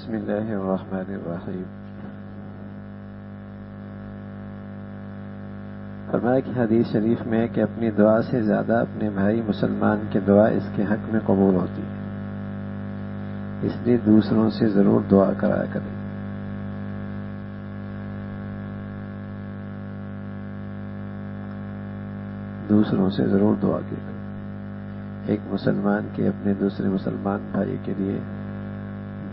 بسم اللہ الرحمن الرحیم۔ فرمایا کہ حدیث شریف میں کہ اپنی دعا سے زیادہ اپنے بھائی مسلمان کی دعا اس کے حق میں قبول ہوتی ہے، اس لیے دوسروں سے ضرور دعا کرایا کریں۔ دوسروں سے ضرور دعا کی کریں۔ ایک مسلمان کے اپنے دوسرے مسلمان بھائی کے لیے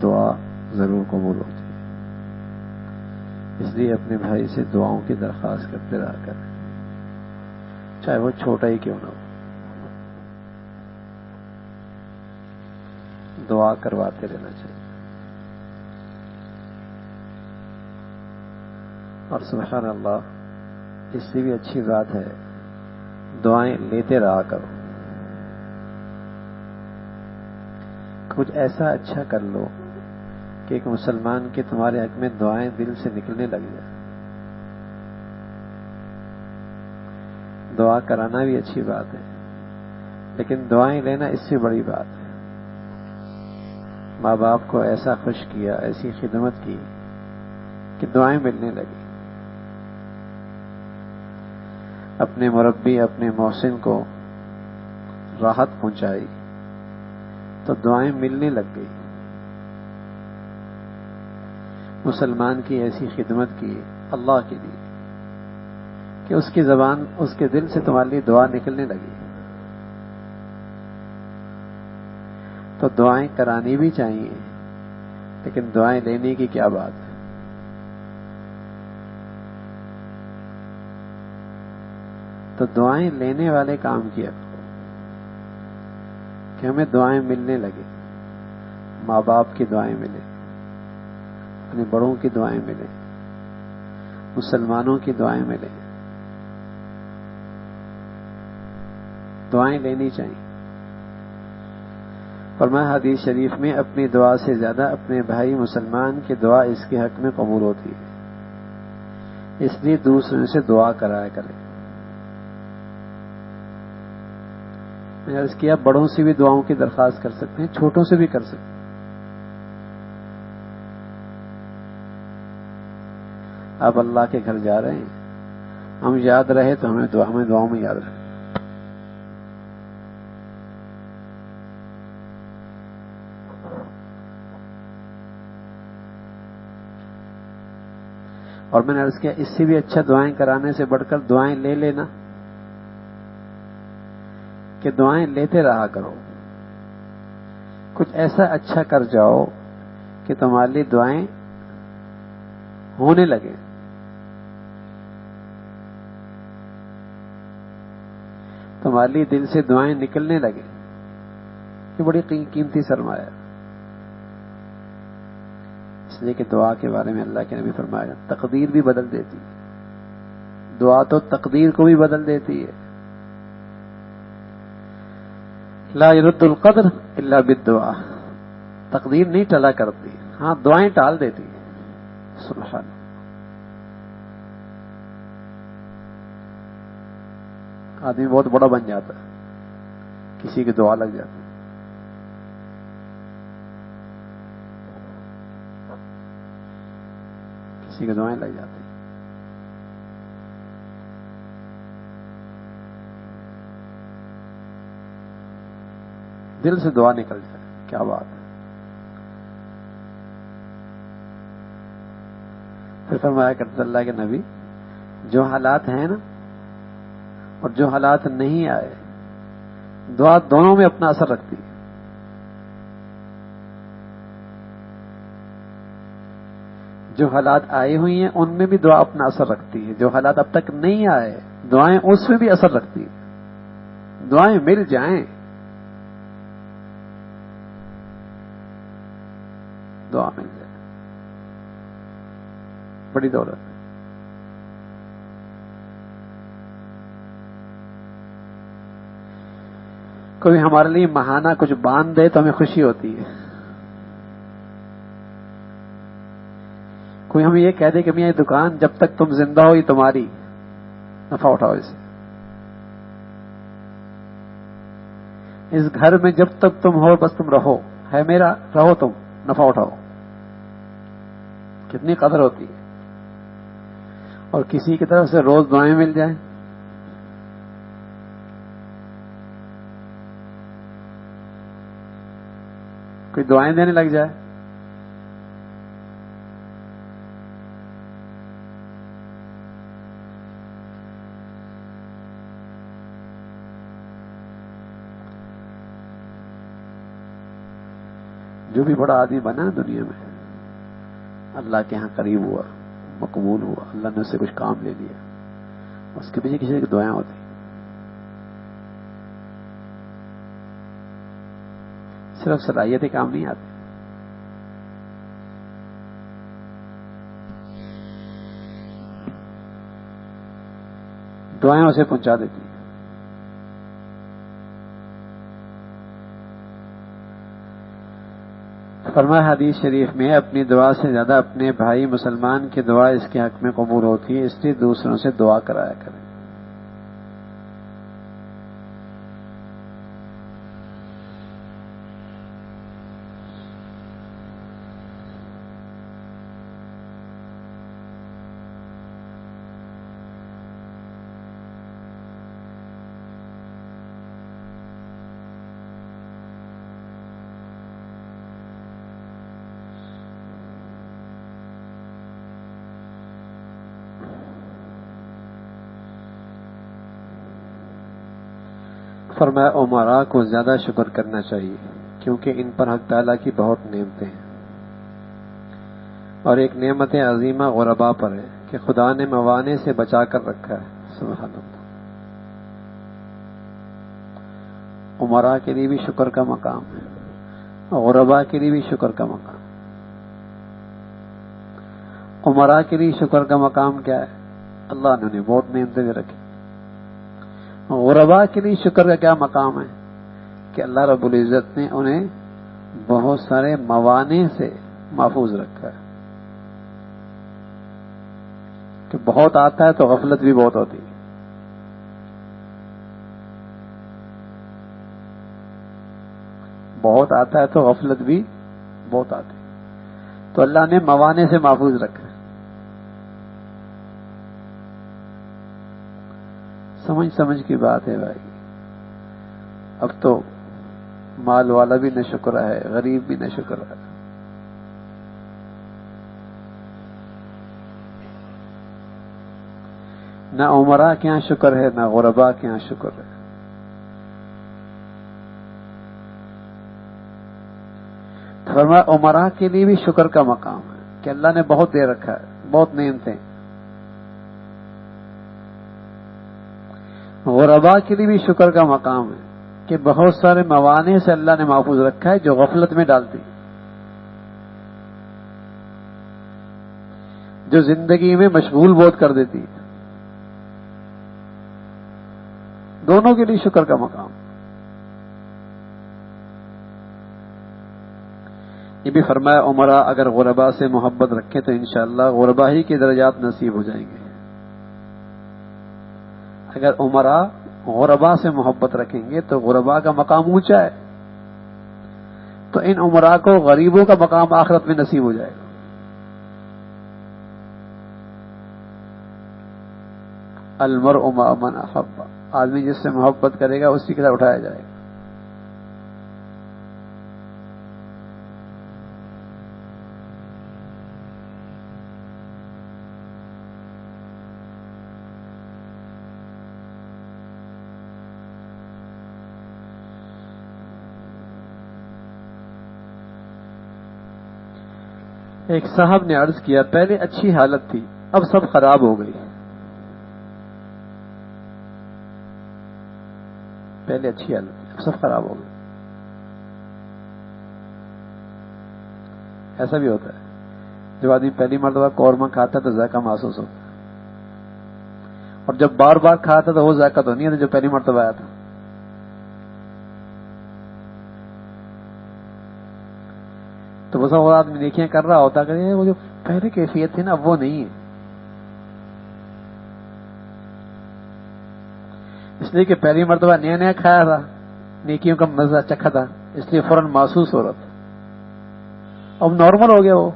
دعا ضرور قبول ہوتی ہے، اس لیے اپنے بھائی سے دعاؤں کی درخواست کرتے رہا کریں، چاہے وہ چھوٹا ہی کیوں نہ ہو، دعا کرواتے رہنا چاہیے۔ اور سبحان اللہ، اس سے بھی اچھی بات ہے دعائیں لیتے رہا کرو۔ کچھ ایسا اچھا کر لو کہ ایک مسلمان کے تمہارے حق میں دعائیں دل سے نکلنے لگ جائیں۔ دعا کرانا بھی اچھی بات ہے، لیکن دعائیں لینا اس سے بڑی بات ہے۔ ماں باپ کو ایسا خوش کیا، ایسی خدمت کی کہ دعائیں ملنے لگی۔ اپنے مربی، اپنے محسن کو راحت پہنچائی تو دعائیں ملنے لگ گئی۔ مسلمان کی ایسی خدمت کی اللہ کے لیے کہ اس کی زبان، اس کے دل سے تمہارے لیے دعا نکلنے لگی۔ تو دعائیں کرانی بھی چاہیے، لیکن دعائیں لینے کی کیا بات ہے۔ تو دعائیں لینے والے کام کیا کرو کہ ہمیں دعائیں ملنے لگے، ماں باپ کی دعائیں ملیں، اپنے بڑوں کی دعائیں ملیں، مسلمانوں کی دعائیں ملیں۔ دعائیں لینی چاہیے۔ فرمایا حدیث شریف میں اپنی دعا سے زیادہ اپنے بھائی مسلمان کی دعا اس کے حق میں قبول ہوتی ہے، اس لیے دوسروں سے دعا کرایا کریں۔ میں نے عرض کیا بڑوں سے بھی دعاؤں کی درخواست کر سکتے ہیں، چھوٹوں سے بھی کر سکتے ہیں۔ آپ اللہ کے گھر جا رہے ہیں، ہم یاد رہے تو ہمیں دعاؤں میں یاد رہے۔ اور میں نے عرض کیا اس سے بھی اچھا دعائیں کرانے سے بڑھ کر دعائیں لے لینا، کہ دعائیں لیتے رہا کرو۔ کچھ ایسا اچھا کر جاؤ کہ تمہارے لیے دعائیں ہونے لگے۔ تمہارے لیے دل سے دعائیں نکلنے لگے، یہ بڑی قیمتی سرمایہ ہے۔ اس لیے کہ دعا کے بارے میں اللہ کے نبی فرمایا تقدیر بھی بدل دیتی ہے، دعا تو تقدیر کو بھی بدل دیتی ہے۔ لا يرد القدر الا بالدعاء، تقدیر نہیں ٹلا کرتی، ہاں دعائیں ٹال دیتی ہیں۔ سبحان اللہ، آدمی بہت بڑا بن جاتا ہے، کسی کی دعا لگ جاتی ہے۔ کسی کی دعائیں لگ جاتی ہیں۔ دل سے دعا نکل جائے، کیا بات ہے۔ پھر فرمایا کرتے اللہ کے نبی، جو حالات ہیں نا اور جو حالات نہیں آئے، دعا دونوں میں اپنا اثر رکھتی ہے۔ جو حالات آئے ہوئی ہیں ان میں بھی دعا اپنا اثر رکھتی ہے، جو حالات اب تک نہیں آئے دعائیں اس میں بھی اثر رکھتی ہے۔ دعائیں مل جائیں، دعا مل جائے، بڑی دولت ہے۔ کوئی ہمارے لیے ماہانہ کچھ باندھ دے تو ہمیں خوشی ہوتی ہے۔ کوئی ہمیں یہ کہہ دے کہ میاں یہ دکان جب تک تم زندہ ہو یہ تمہاری، نفع اٹھاؤ اسے۔ اس گھر میں جب تک تم ہو بس تم رہو، ہے میرا، رہو تم، نفع اٹھاؤ۔ کتنی قدر ہوتی ہے. اور کسی کی طرف سے روز دعائیں مل جائیں, کوئی دعائیں دینے لگ جائے, جو بھی بڑا آدمی بنا دنیا میں, اللہ کے ہاں قریب ہوا, مقبول ہوا, اللہ نے اس سے کچھ کام لے لیا, اس کے پیچھے کسی کی دعائیں ہوتی, صرف صلاحیت کام نہیں آتی. دعائیں اسے پہنچا دیتی ہیں. فرمایا حدیث شریف میں اپنی دعا سے زیادہ اپنے بھائی مسلمان کی دعا اس کے حق میں قبول ہوتی ہے, اس لیے دوسروں سے دعا کرایا کریں. فرمایا عمراء کو زیادہ شکر کرنا چاہیے کیونکہ ان پر حق تعالیٰ کی بہت نعمتیں ہیں, اور ایک نعمت عظیمہ غرباء پر ہے کہ خدا نے موانع سے بچا کر رکھا ہے. سبحان اللہ. عمراء کے لیے بھی شکر کا مقام ہے, غرباء کے لیے بھی شکر کا مقام. عمراء کے لیے شکر کا مقام کیا ہے؟ اللہ نے انہیں بہت نعمتیں دے رکھی. غرباء کے لیے شکر کا کیا مقام ہے کہ اللہ رب العزت نے انہیں بہت سارے موانع سے محفوظ رکھا ہے. کہ بہت آتا ہے تو غفلت بھی بہت ہوتی ہے. بہت آتا ہے تو غفلت بھی بہت آتی ہے, تو اللہ نے موانع سے محفوظ رکھا ہے. سمجھ کی بات ہے بھائی. اب تو مال والا بھی نہ شکر ہے, غریب بھی نہ شکر ہے. نہ عمراء کے یہاں شکر ہے, نہ غرباء کے یہاں شکر ہے. فرمایا عمراء کے لیے بھی شکر کا مقام ہے کہ اللہ نے بہت دے رکھا ہے, بہت نعمتیں. غرباء کے لیے بھی شکر کا مقام ہے کہ بہت سارے موانع سے اللہ نے محفوظ رکھا ہے جو غفلت میں ڈالتی, جو زندگی میں مشغول بہت کر دیتی. دونوں کے لیے شکر کا مقام. یہ بھی فرمایا عمراء اگر غرباء سے محبت رکھیں تو انشاءاللہ غرباء ہی کے درجات نصیب ہو جائیں گے. اگر عمراء غرباء سے محبت رکھیں گے تو غرباء کا مقام اونچا ہے, تو ان عمراء کو غریبوں کا مقام آخرت میں نصیب ہو جائے گا. المرء مع من احب, آدمی جس سے محبت کرے گا اسی کی طرح اٹھایا جائے گا. ایک صاحب نے عرض کیا پہلے اچھی حالت تھی اب سب خراب ہو گئی. پہلے اچھی حالت تھی اب سب خراب ہو گئی. ایسا بھی ہوتا ہے, جب آدمی پہلی مرتبہ قورمہ کھاتا ہے تو ذائقہ محسوس ہوتا ہے, اور جب بار بار کھاتا تو وہ ذائقہ تو نہیں ہے جو پہلی مرتبہ آیا تھا. تو بس وہ آدمی نیکیاں کر رہا ہوتا کہ وہ جو پہلے کیفیت تھی نا وہ نہیں ہے, اس لیے کہ پہلی مرتبہ نیا نیا کھایا تھا, نیکیوں کا مزہ چکھا تھا, اس لیے فوراً محسوس ہو رہا تھا. اب نارمل ہو گیا وہ,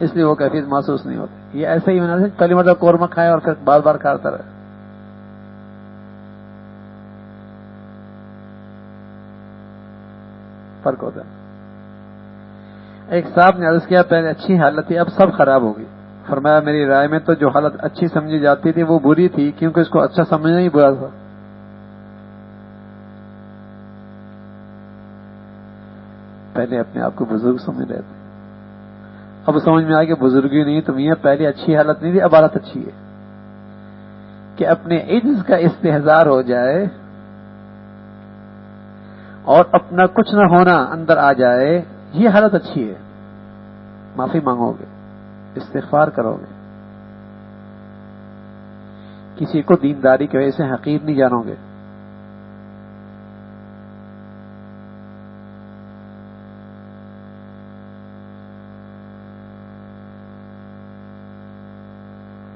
اس لیے وہ کیفیت محسوس نہیں ہوتی. یہ ایسا ہی ہونا چاہیے پہلی مرتبہ قورمہ کھائے اور پھر بار بار کھاتا رہے. فرق ہوتا ہے. ایک صاحب نے عرض کیا پہلے اچھی حالت تھی اب سب خراب ہوگی. فرمایا میری رائے میں تو جو حالت اچھی سمجھی جاتی تھی وہ بری تھی کیونکہ اس کو اچھا سمجھنا ہی برا تھا. پہلے اپنے آپ کو بزرگ سمجھ رہے تھے, اب سمجھ میں آیا کہ بزرگی نہیں تو میاں پہلے اچھی حالت نہیں تھی اب حالت اچھی ہے. کہ اپنے عجز کا استحضار ہو جائے اور اپنا کچھ نہ ہونا اندر آ جائے, یہ حالت اچھی ہے. معافی مانگو گے, استغفار کرو گے, کسی کو دینداری کی وجہ سے حقیر نہیں جانو گے.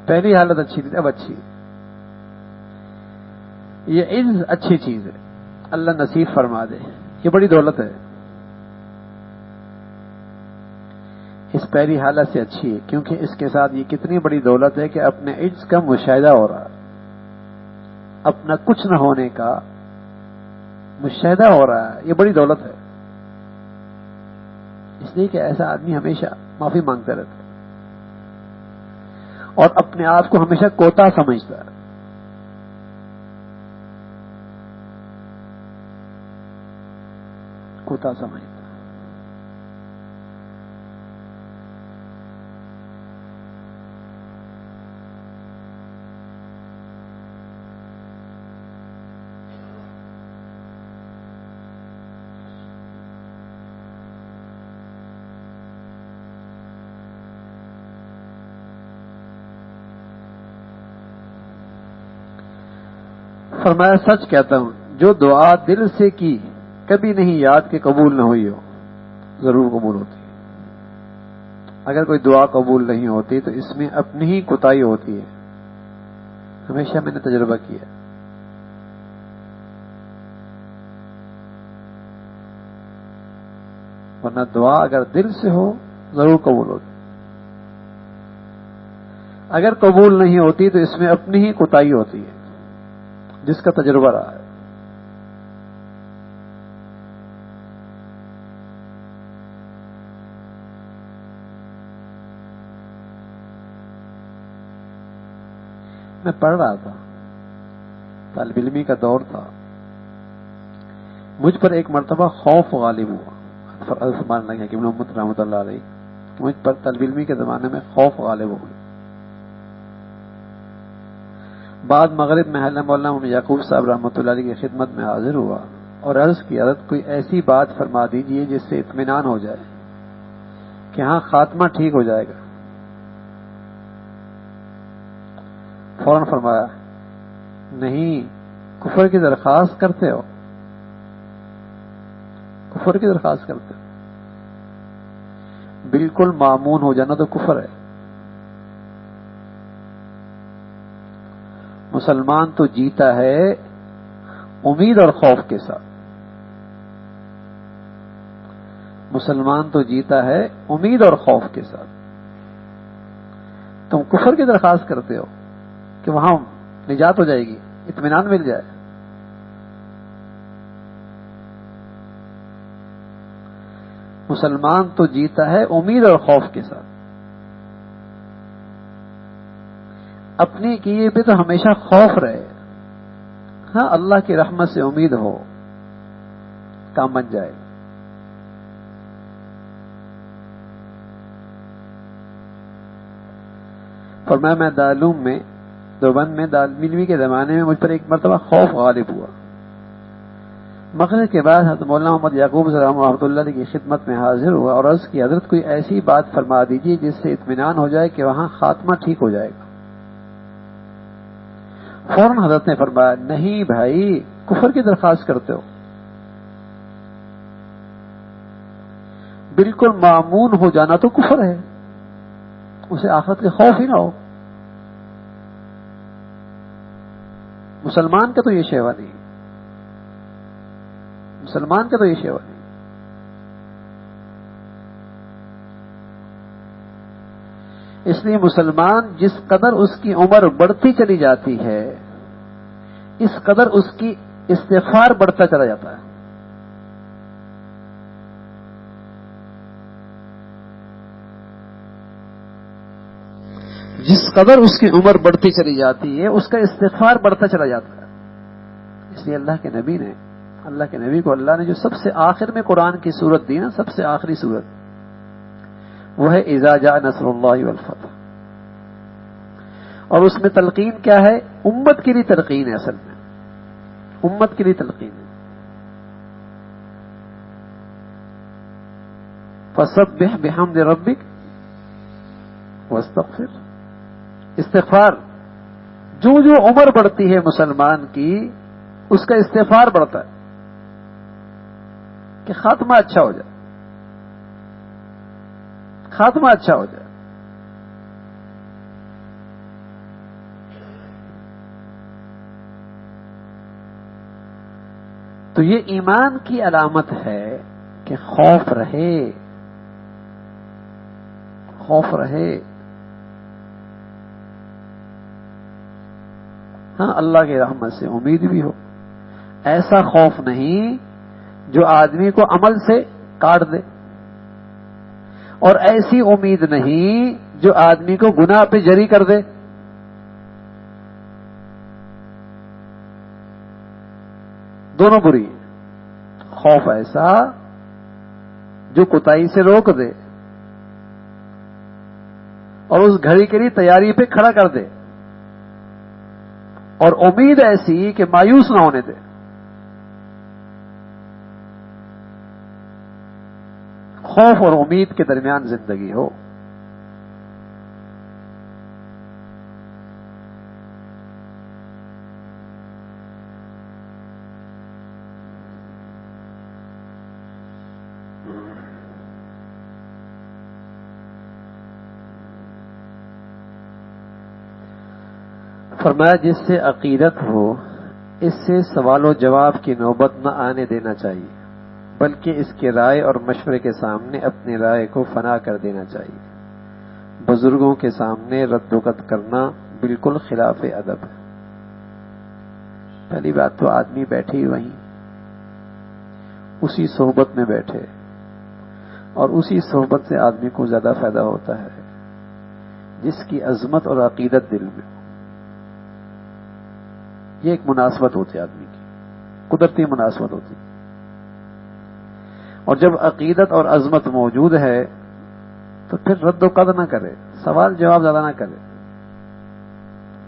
پہلی حالت اچھی تھی اب اچھی. یہ عز اچھی چیز ہے, اللہ نصیب فرما دے. یہ بڑی دولت ہے. اس پہلی حالت سے اچھی ہے کیونکہ اس کے ساتھ یہ کتنی بڑی دولت ہے کہ اپنے عجز کا مشاہدہ ہو رہا ہے, اپنا کچھ نہ ہونے کا مشاہدہ ہو رہا ہے. یہ بڑی دولت ہے. اس لیے کہ ایسا آدمی ہمیشہ معافی مانگتا رہتا ہے اور اپنے آپ کو ہمیشہ کوتا سمجھتا ہے. کوتا سمجھتا ہے. فرمایا سچ کہتا ہوں جو دعا دل سے کی کبھی نہیں یاد کہ قبول نہ ہوئی ہو, ضرور قبول ہوتی ہے. اگر کوئی دعا قبول نہیں ہوتی تو اس میں اپنی ہی کوتاہی ہوتی ہے. ہمیشہ میں نے تجربہ کیا. ورنہ دعا اگر دل سے ہو ضرور قبول ہوتی. اگر قبول نہیں ہوتی تو اس میں اپنی ہی کوتاہی ہوتی ہے, جس کا تجربہ رہا ہے. میں پڑھ رہا تھا, طالب علمی کا دور تھا, مجھ پر ایک مرتبہ خوف غالب ہوا. فرمان لگا کہ ابن محمد رحمۃ اللہ علیہ, مجھ پر طالب علمی کے زمانے میں خوف غالب ہو گئی. بعد مغرب میں حضرت مولانا یعقوب صاحب رحمۃ اللہ علیہ کی خدمت میں حاضر ہوا اور عرض کی حضرت کوئی ایسی بات فرما دیجئے جس سے اطمینان ہو جائے کہ ہاں خاتمہ ٹھیک ہو جائے گا. فوراً فرمایا نہیں, کفر کی درخواست کرتے ہو, کفر کی درخواست کرتے ہو. بالکل مامون ہو جانا تو کفر ہے. مسلمان تو جیتا ہے امید اور خوف کے ساتھ. مسلمان تو جیتا ہے امید اور خوف کے ساتھ. تم کفر کی درخواست کرتے ہو کہ وہاں نجات ہو جائے گی, اطمینان مل جائے. مسلمان تو جیتا ہے امید اور خوف کے ساتھ. اپنے کیے پہ تو ہمیشہ خوف رہے, ہاں اللہ کی رحمت سے امید ہو کام بن جائے. فرمایا میں دارالعلوم میں دیوبند میں دارالعلمی کے زمانے میں مجھ پر ایک مرتبہ خوف غالب ہوا. مغرب کے بعد حضرت مولانا محمد یعقوب صاحب رحمۃ اللہ علیہ کی خدمت میں حاضر ہوا اور عرض کی حضرت کوئی ایسی بات فرما دیجیے جس سے اطمینان ہو جائے کہ وہاں خاتمہ ٹھیک ہو جائے گا. فوراً حضرت نے فرمایا نہیں بھائی, کفر کی درخواست کرتے ہو. بالکل مامون ہو جانا تو کفر ہے, اسے آخرت کے خوف ہی نہ ہو. مسلمان کا تو یہ شیوا نہیں, مسلمان کا تو یہ شیوا نہیں. اس لیے مسلمان جس قدر اس کی عمر بڑھتی چلی جاتی ہے اس قدر اس کی استغفار بڑھتا چلا جاتا ہے. جس قدر اس کی عمر بڑھتی چلی جاتی ہے اس کا استغفار بڑھتا چلا جاتا ہے. اس لیے اللہ کے نبی کو اللہ نے جو سب سے آخر میں قرآن کی سورت دی نا، سب سے آخری سورت، وہ ہے اذا جاء نصر اللہ والفتح. اور اس میں تلقین کیا ہے؟ امت کے لیے تلقین ہے. اصل میں امت کے لیے تلقین ہے. فسبح بحمد ربک واستغفر. استغفار، جو عمر بڑھتی ہے مسلمان کی اس کا استغفار بڑھتا ہے کہ خاتمہ اچھا ہو جائے، خاتمہ اچھا ہو جائے. تو یہ ایمان کی علامت ہے کہ خوف رہے، خوف رہے. ہاں، اللہ کی رحمت سے امید بھی ہو. ایسا خوف نہیں جو آدمی کو عمل سے کاٹ دے، اور ایسی امید نہیں جو آدمی کو گناہ پہ جری کر دے. دونوں بری ہیں. خوف ایسا جو کوتاہی سے روک دے اور اس گھڑی کے لیے تیاری پہ کھڑا کر دے، اور امید ایسی کہ مایوس نہ ہونے دے. خوف اور امید کے درمیان زندگی ہو. فرمایا جس سے عقیدت ہو اس سے سوال و جواب کی نوبت نہ آنے دینا چاہیے، بلکہ اس کے رائے اور مشورے کے سامنے اپنی رائے کو فنا کر دینا چاہیے. بزرگوں کے سامنے رد و قط کرنا بالکل خلاف ادب ہے. پہلی بات تو آدمی بیٹھے ہی وہیں اسی صحبت میں بیٹھے، اور اسی صحبت سے آدمی کو زیادہ فائدہ ہوتا ہے جس کی عظمت اور عقیدت دل میں. یہ ایک مناسبت ہوتی ہے آدمی کی، قدرتی مناسبت ہوتی ہے. اور جب عقیدت اور عظمت موجود ہے تو پھر رد و قط نہ کرے، سوال جواب زیادہ نہ کرے،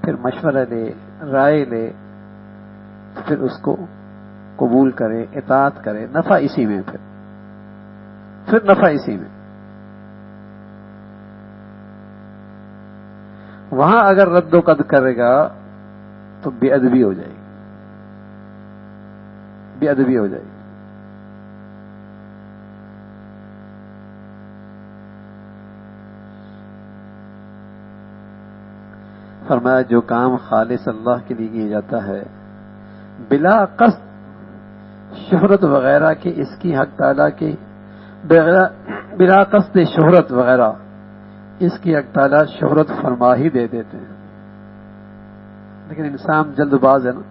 پھر مشورہ لے، رائے لے، پھر اس کو قبول کرے، اطاعت کرے. نفع اسی میں، پھر نفع اسی میں. وہاں اگر رد و قط کرے گا تو بے ادبی ہو جائے گی، بے ادبی ہو جائے گی. فرمایا جو کام خالص اللہ کے لیے کیا جاتا ہے بلا قصد شہرت وغیرہ کے، اس کی حق تعالیٰ کے بلا قصد شہرت وغیرہ اس کی حق تعالیٰ شہرت فرما ہی دے دیتے ہیں. لیکن انسان جلد باز ہے نا،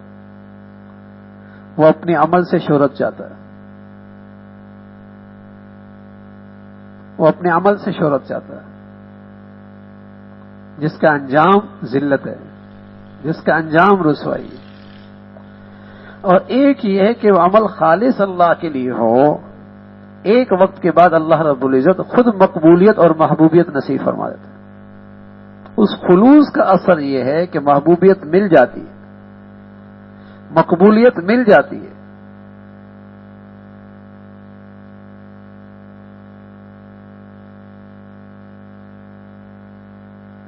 وہ اپنے عمل سے شہرت چاہتا ہے، وہ اپنے عمل سے شہرت چاہتا ہے جس کا انجام ذلت ہے، جس کا انجام رسوائی ہے. اور ایک یہ ہے کہ وہ عمل خالص اللہ کے لیے ہو، ایک وقت کے بعد اللہ رب العزت خود مقبولیت اور محبوبیت نصیب فرما دیتا ہے. اس خلوص کا اثر یہ ہے کہ محبوبیت مل جاتی ہے، مقبولیت مل جاتی ہے.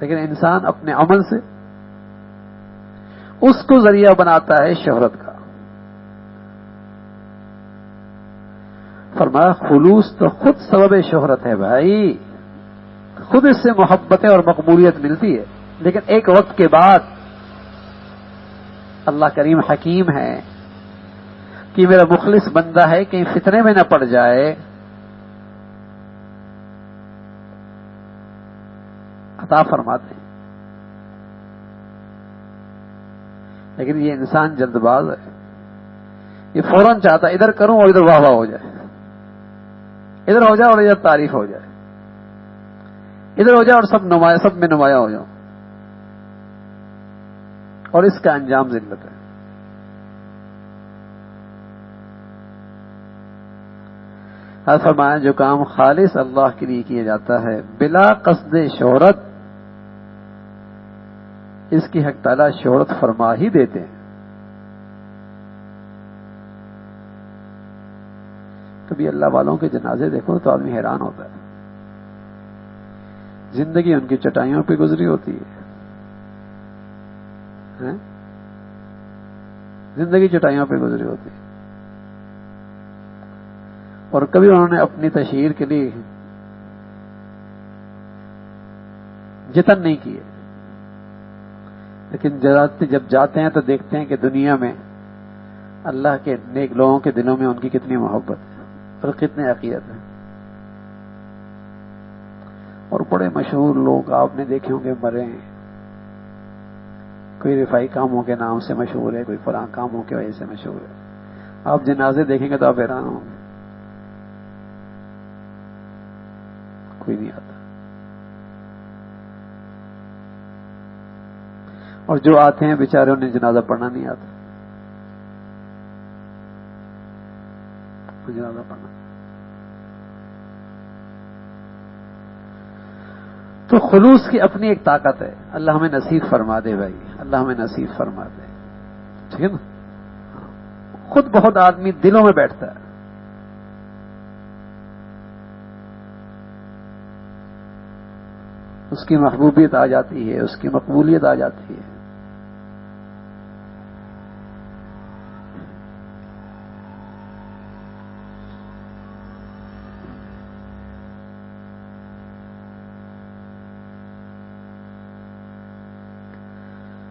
لیکن انسان اپنے عمل سے اس کو ذریعہ بناتا ہے شہرت کا. فرمایا خلوص تو خود سبب شہرت ہے بھائی، خود اس سے محبتیں اور مقبولیت ملتی ہے. لیکن ایک وقت کے بعد اللہ کریم حکیم ہے کہ میرا مخلص بندہ ہے، کہیں فتنے میں نہ پڑ جائے. عطا فرماتے ہیں. لیکن یہ انسان جلد باز ہے، یہ فوراً چاہتا ہے ادھر کروں اور ادھر واہ واہ ہو جائے، ادھر ہو جائے اور ادھر تعریف ہو جائے، ادھر ہو جائے اور سب میں نمایاں ہو جاؤں، اور اس کا انجام ذلت ہے. فرمایا جو کام خالص اللہ کے لیے کیا جاتا ہے بلا قصد شہرت، اس کی حق تعالیٰ شہرت فرما ہی دیتے ہیں. کبھی اللہ والوں کے جنازے دیکھو تو آدمی حیران ہوتا ہے. زندگی ان کی چٹائیوں پہ گزری ہوتی ہے، زندگی چٹائیوں پہ گزری ہوتی ہے، اور کبھی انہوں نے اپنی تشہیر کے لیے جتن نہیں کیے. لیکن جب جاتے ہیں تو دیکھتے ہیں کہ دنیا میں اللہ کے نیک لوگوں کے دلوں میں ان کی کتنی محبت ہے اور کتنے عقیدت ہے. اور بڑے مشہور لوگ آپ نے دیکھے ہوں گے مرے ہیں، کوئی رفائی کاموں کے نام سے مشہور ہے، کوئی فلاں کاموں کی وجہ سے مشہور ہے. آپ جنازے دیکھیں گے تو آپ حیران ہوں گے، کوئی نہیں آتا. اور جو آتے ہیں بیچارے انہیں جنازہ پڑھنا نہیں آتا، جنازہ پڑھنا. تو خلوص کی اپنی ایک طاقت ہے. اللہ ہمیں نصیب فرما دے بھائی، اللہ ہمیں نصیب فرما دے. ٹھیک ہے نا. خود بہت آدمی دلوں میں بیٹھتا ہے، اس کی محبوبیت آ جاتی ہے، اس کی مقبولیت آ جاتی ہے.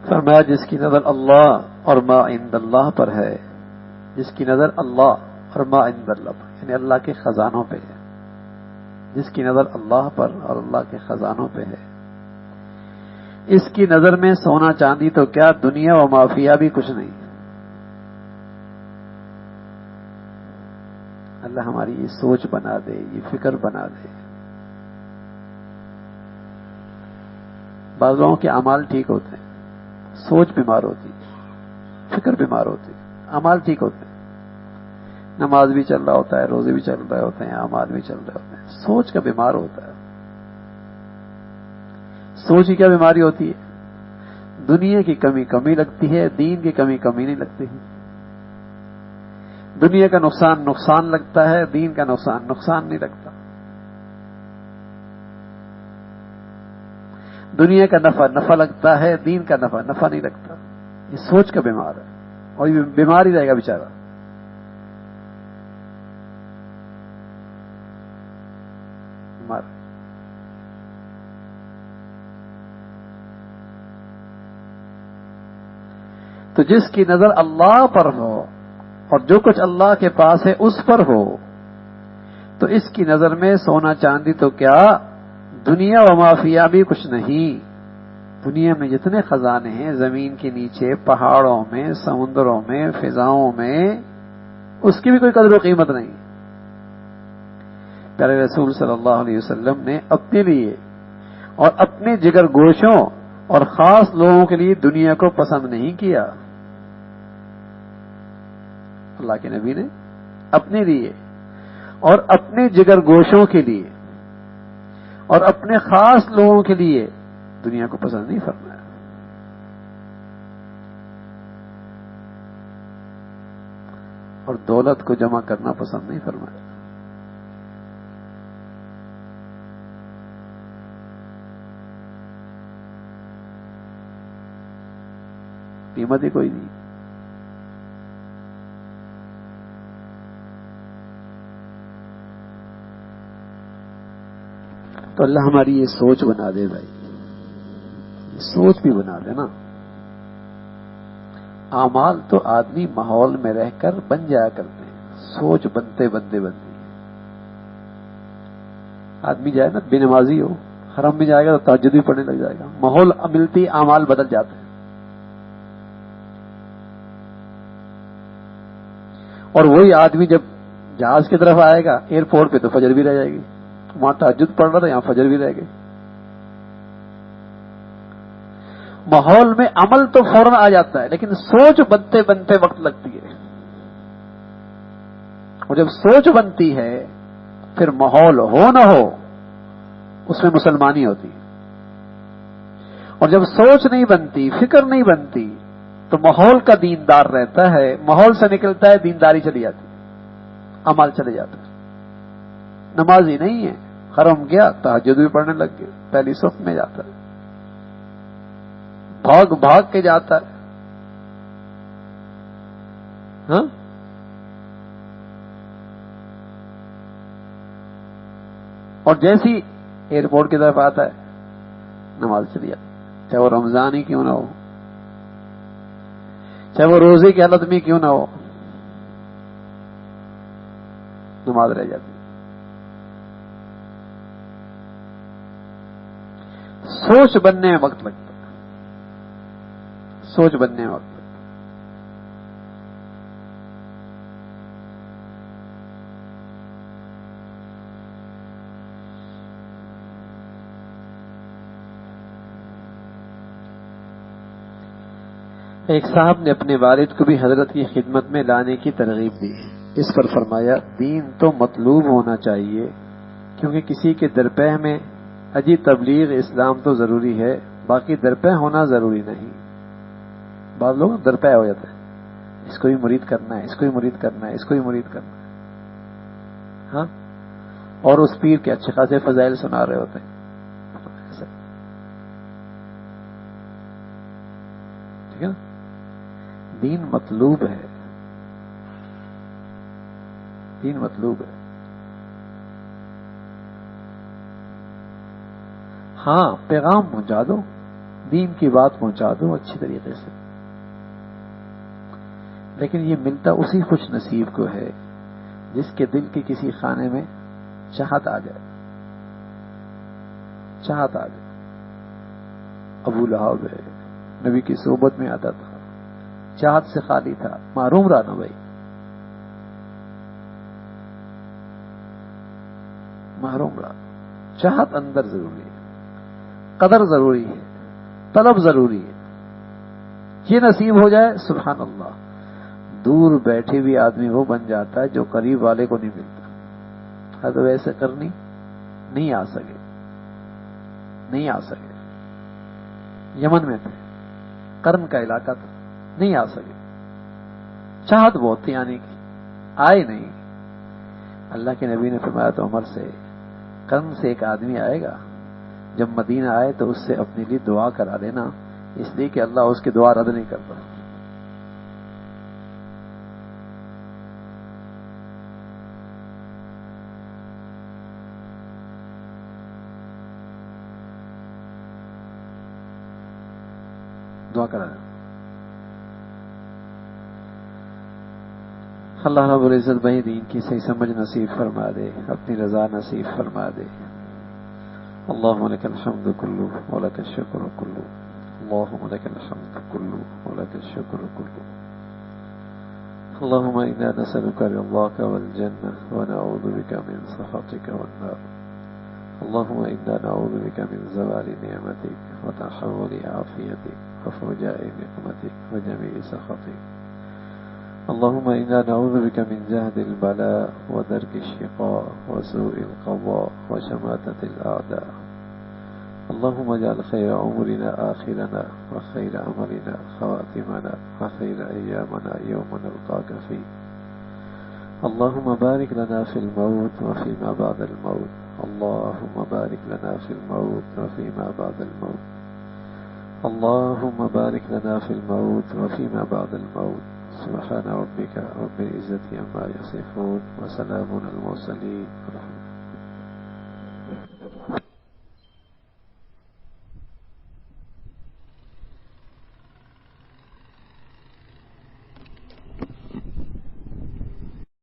فرمایا جس کی نظر اللہ اور ما عند اللہ پر ہے، جس کی نظر اللہ اور ما عند اللہ پر، یعنی اللہ کے خزانوں پہ ہے، جس کی نظر اللہ پر اور اللہ کے خزانوں پہ ہے، اس کی نظر میں سونا چاندی تو کیا دنیا و مافیا بھی کچھ نہیں. اللہ ہماری یہ سوچ بنا دے، یہ فکر بنا دے. بعض لوگوں کے اعمال ٹھیک ہوتے ہیں، سوچ بیمار ہوتی، فکر بیمار ہوتی، اعمال ٹھیک ہوتے ہیں، نماز بھی چل رہا ہوتا ہے، روزے بھی چل رہے ہوتے ہیں، اعمال بھی چل رہے ہوتے ہیں، سوچ کا بیمار ہوتا ہے. سوچ کی کیا بیماری ہوتی ہے؟ دنیا کی کمی کمی لگتی ہے، دین کی کمی کمی نہیں لگتی ہے. دنیا کا نقصان نقصان لگتا ہے، دین کا نقصان نقصان نہیں لگتا. دنیا کا نفع نفع لگتا ہے، دین کا نفع نفع نہیں لگتا. یہ سوچ کا بیمار ہے، اور یہ بیمار ہی رہے گا بیچارہ. بیمار. تو جس کی نظر اللہ پر ہو اور جو کچھ اللہ کے پاس ہے اس پر ہو، تو اس کی نظر میں سونا چاندی تو کیا دنیا و مافیا بھی کچھ نہیں. دنیا میں جتنے خزانے ہیں، زمین کے نیچے، پہاڑوں میں، سمندروں میں، فضاؤں میں، اس کی بھی کوئی قدر و قیمت نہیں. پیارے رسول صلی اللہ علیہ وسلم نے اپنے لیے اور اپنے جگر گوشوں اور خاص لوگوں کے لیے دنیا کو پسند نہیں کیا. اللہ کے نبی نے اپنے لیے اور اپنے جگر گوشوں کے لیے اور اپنے خاص لوگوں کے لیے دنیا کو پسند نہیں فرمایا. اور دولت کو جمع کرنا پسند نہیں فرمایا. قیمت ہی کوئی نہیں. تو اللہ ہماری یہ سوچ بنا دے بھائی، یہ سوچ بھی بنا دے نا. اعمال تو آدمی ماحول میں رہ کر بن جایا کرتے ہیں، سوچ بنتے بنتے بنتی. آدمی جائے نا بے نمازی ہو، حرم میں جائے گا تو تہجد بھی پڑھنے لگ جائے گا. ماحول ملتی اعمال بدل جاتے ہیں. اور وہی آدمی جب جہاز کی طرف آئے گا ایئرپورٹ پہ تو فجر بھی رہ جائے گی. وہاں تہجد پڑھ رہا تھا, یہاں فجر بھی رہ گئی. ماحول میں عمل تو فوراً آ جاتا ہے, لیکن سوچ بنتے بنتے وقت لگتی ہے. اور جب سوچ بنتی ہے پھر ماحول ہو نہ ہو اس میں مسلمانی ہوتی ہے. اور جب سوچ نہیں بنتی, فکر نہیں بنتی, تو ماحول کا دیندار رہتا ہے, ماحول سے نکلتا ہے دینداری چلی جاتی ہے, عمل چلے جاتا ہے. نمازی نہیں ہے, حرم گیا تہجد بھی پڑھنے لگ گئے, پہلی صف میں جاتا ہے, بھاگ بھاگ کے جاتا ہے. ہاں اور جیسی ایئرپورٹ کی طرف آتا ہے نماز چلی جاتی, چاہے وہ رمضان ہی کیوں نہ ہو, چاہے وہ روزے کی حالت میں کیوں نہ ہو, نماز رہ جاتی. سوچ بننے میں وقت لگتا ہے, سوچ بننے میں وقت لگتا ہے. ایک صاحب نے اپنے والد کو بھی حضرت کی خدمت میں لانے کی ترغیب دی. اس پر فرمایا دین تو مطلوب ہونا چاہیے, کیونکہ کسی کے درپے میں اجی تبلیغ اسلام تو ضروری ہے, باقی درپے ہونا ضروری نہیں. بعض لوگ درپے ہو جاتے ہیں, اس کو بھی مرید کرنا ہے, اس کو بھی مرید کرنا ہے, اس کو بھی مرید کرنا ہے. ہاں اور اس پیر کے اچھے خاصے فضائل سنا رہے ہوتے ہیں. ٹھیک ہے, دین مطلوب ہے, دین مطلوب ہے. ہاں پیغام پہنچا دو, دین کی بات پہنچا دو اچھی طریقے سے, لیکن یہ ملتا اسی خوش نصیب کو ہے جس کے دل کے کسی خانے میں چاہت آ جائے, چاہت آ جائے. ابو لہب ہے, نبی کی صحبت میں آتا تھا, چاہت سے خالی تھا, معروم رہا نا بھائی, محروم رہا. چاہت اندر ضروری ہے, قدر ضروری ہے, طلب ضروری ہے. یہ نصیب ہو جائے سبحان اللہ, دور بیٹھے بھی آدمی وہ بن جاتا ہے جو قریب والے کو نہیں ملتا. ہے تو ویسے کرنی نہیں آ سکے, نہیں آ سکے. یمن میں تھے, قرن کا علاقہ تھا, نہیں آ سکے. چاہت بہت تھی آنے کی, آئے نہیں. اللہ کے نبی نے فرمایا تو عمر سے, قرن سے ایک آدمی آئے گا, جب مدینہ آئے تو اس سے اپنے لیے دعا کرا لینا, اس لیے کہ اللہ اس کی دعا رد نہیں کرتا. دعا کرا لینا. اللہ رب العزت بھائی دین کی صحیح سمجھ نصیب فرما دے, اپنی رضا نصیب فرما دے. اللهم لك الحمد كله ولك الشكر كله, اللهم لك الحمد كله ولك الشكر كله. اللهم إنا نسألك رضاك والجنة ونعوذ بك من سخطك والنار. اللهم إنا نعوذ بك من زوال نعمتك وتحول عافيتك وفجاء نقمتك وجميع سخطك. اللهم إنا نعوذ بك من جهد البلاء ودرك الشقاء وسوء القضاء وشماتة الأعداء. اللهم اجعل خير عمرنا آخرنا وخير عملنا خواتمنا وخير أيامنا يوم نلقاك فيه. اللهم بارك لنا في الموت وفيما بعد الموت. اللهم بارك لنا في الموت وفيما بعد الموت. اللهم بارك لنا في الموت وفيما بعد الموت. سبحان ربك رب العزة عما يصفون وسلام على المرسلين.